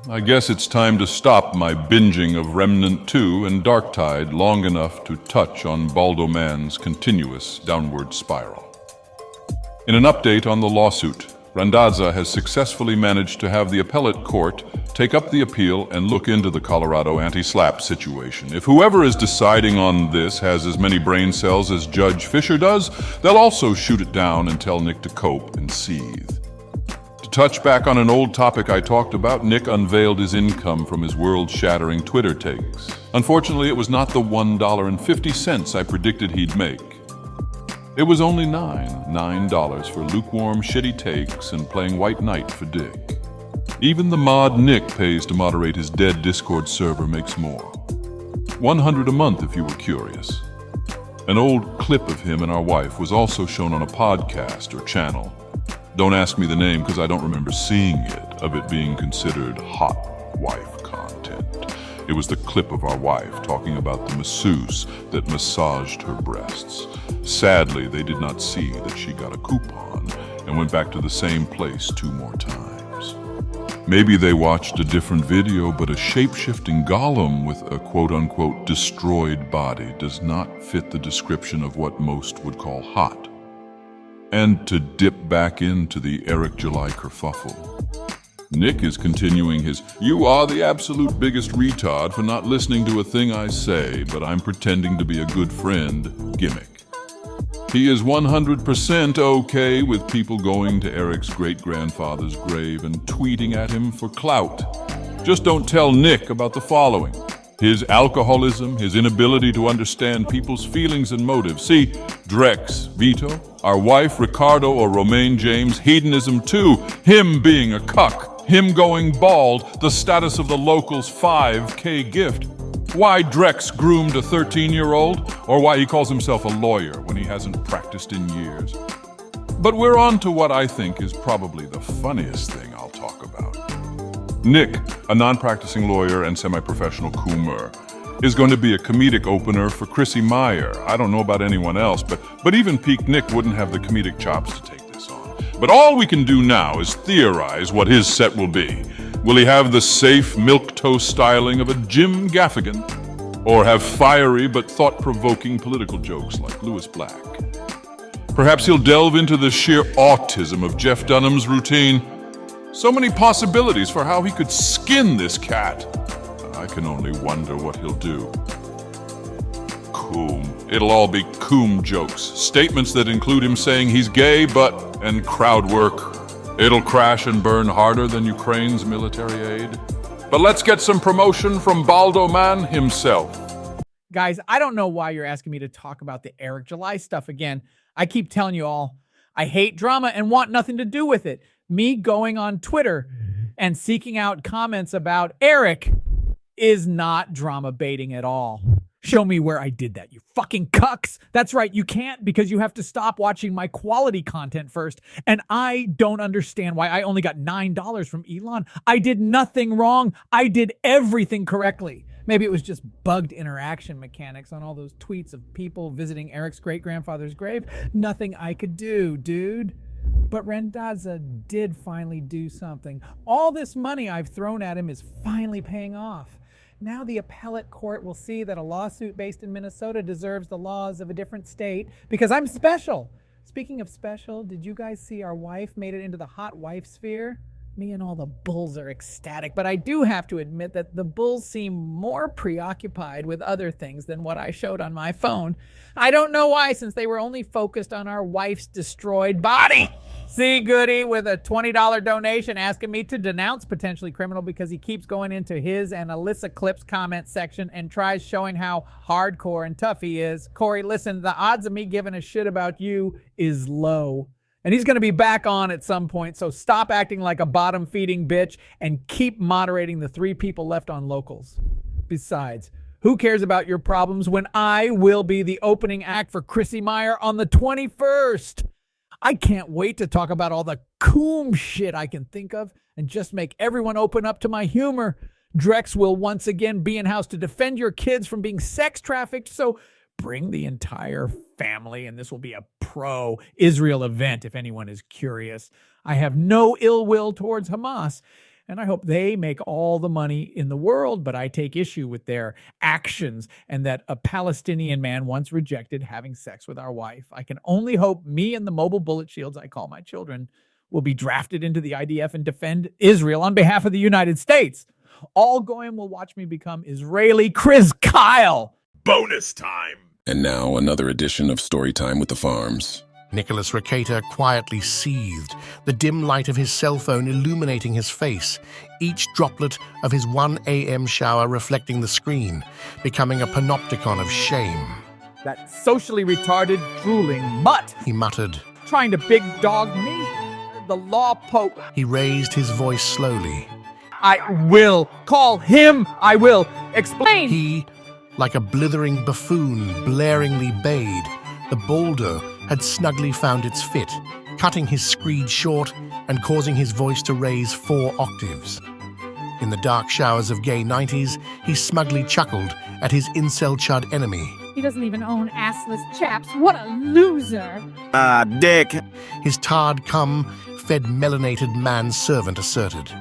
I guess it's time to stop my binging of Remnant 2 and Darktide long enough to touch on Baldo Man's continuous downward spiral. In an update on the lawsuit, Randazza has successfully managed to have the appellate court take up the appeal and look into the Colorado anti-slap situation. If whoever is deciding on this has as many brain cells as Judge Fisher does, they'll also shoot it down and tell Nick to cope and seethe. To touch back on an old topic I talked about, Nick unveiled his income from his world-shattering Twitter takes. Unfortunately, it was not the $1.50 I predicted he'd make. It was only $9 for lukewarm, shitty takes and playing White Knight for Dick. Even the mod Nick pays to moderate his dead Discord server makes more. $100 a month if you were curious. An old clip of him and our wife was also shown on a podcast or channel. Don't ask me the name because I don't remember seeing it, of it being considered hot wife content. It was the clip of our wife talking about the masseuse that massaged her breasts. Sadly, they did not see that she got a coupon and went back to the same place 2 more times. Maybe they watched a different video, but a shape-shifting golem with a quote-unquote destroyed body does not fit the description of what most would call hot. And to dip back into the Eric July kerfuffle, Nick is continuing his "you are the absolute biggest retard for not listening to a thing I say, but I'm pretending to be a good friend" gimmick. He is 100% okay with people going to Eric's great-grandfather's grave and tweeting at him for clout. Just don't tell Nick about the following: his alcoholism, his inability to understand people's feelings and motives. See, Drex, Vito, our wife, Ricardo or Romaine James, hedonism too, him being a cuck, him going bald, the status of the locals' 5K gift. Why Drex groomed a 13-year-old, or why he calls himself a lawyer when he hasn't practiced in years. But we're on to what I think is probably the funniest thing I'll talk about. Nick, a non-practicing lawyer and semi-professional coomer, is going to be a comedic opener for Chrissy Meyer. I don't know about anyone else, but even peak Nick wouldn't have the comedic chops to take this on. But all we can do now is theorize what his set will be. Will he have the safe milquetoast styling of a Jim Gaffigan? Or have fiery but thought-provoking political jokes like Lewis Black? Perhaps he'll delve into the sheer autism of Jeff Dunham's routine. So many possibilities for how he could skin this cat. I can only wonder what he'll do. Coom. It'll all be coom jokes. Statements that include him saying he's gay, and crowd work. It'll crash and burn harder than Ukraine's military aid. But let's get some promotion from Baldo Man himself. Guys, I don't know why you're asking me to talk about the Eric July stuff again. I keep telling you all, I hate drama and want nothing to do with it. Me going on Twitter and seeking out comments about Eric is not drama baiting at all. Show me where I did that, you fucking cucks. That's right, you can't, because you have to stop watching my quality content first. And I don't understand why I only got $9 from Elon. I did nothing wrong. I did everything correctly. Maybe it was just bugged interaction mechanics on all those tweets of people visiting Eric's great-grandfather's grave. Nothing I could do, dude. But Randazza did finally do something. All this money I've thrown at him is finally paying off. Now the appellate court will see that a lawsuit based in Minnesota deserves the laws of a different state because I'm special. Speaking of special, did you guys see our wife made it into the hot wife sphere? Me and all the bulls are ecstatic, but I do have to admit that the bulls seem more preoccupied with other things than what I showed on my phone. I don't know why, since they were only focused on our wife's destroyed body. See Goody with a $20 donation asking me to denounce potentially criminal because he keeps going into his and Alyssa Clip's comment section and tries showing how hardcore and tough he is. Corey, listen, the odds of me giving a shit about you is low. And he's going to be back on at some point, so stop acting like a bottom-feeding bitch and keep moderating the 3 people left on locals. Besides, who cares about your problems when I will be the opening act for Chrissy Meyer on the 21st? I can't wait to talk about all the coom shit I can think of and just make everyone open up to my humor. Drex will once again be in house to defend your kids from being sex trafficked, so bring the entire family, and this will be a pro-Israel event if anyone is curious. I have no ill will towards Hamas, And I hope they make all the money in the world, but I take issue with their actions and that a Palestinian man once rejected having sex with our wife. I can only hope me and the mobile bullet shields I call my children will be drafted into the IDF and defend Israel on behalf of the United States. All Goyim will watch me become Israeli Chris Kyle. Bonus time! And now another edition of Storytime with the Farms. Nicholas Rekieta quietly seethed, the dim light of his cell phone illuminating his face, each droplet of his 1 a.m. shower reflecting the screen, becoming a panopticon of shame. That socially retarded, drooling mutt, He muttered. trying to big dog me. The law pope. He raised his voice slowly. I will call him. I will explain. He, like a blithering buffoon, blaringly bayed. The boulder had snugly found its fit, cutting his screed short and causing his voice to raise 4 octaves. In the dark showers of gay 90s, he smugly chuckled at his incel chud enemy. He doesn't even own assless chaps. What a loser! Dick! His tarred cum-fed melanated manservant asserted.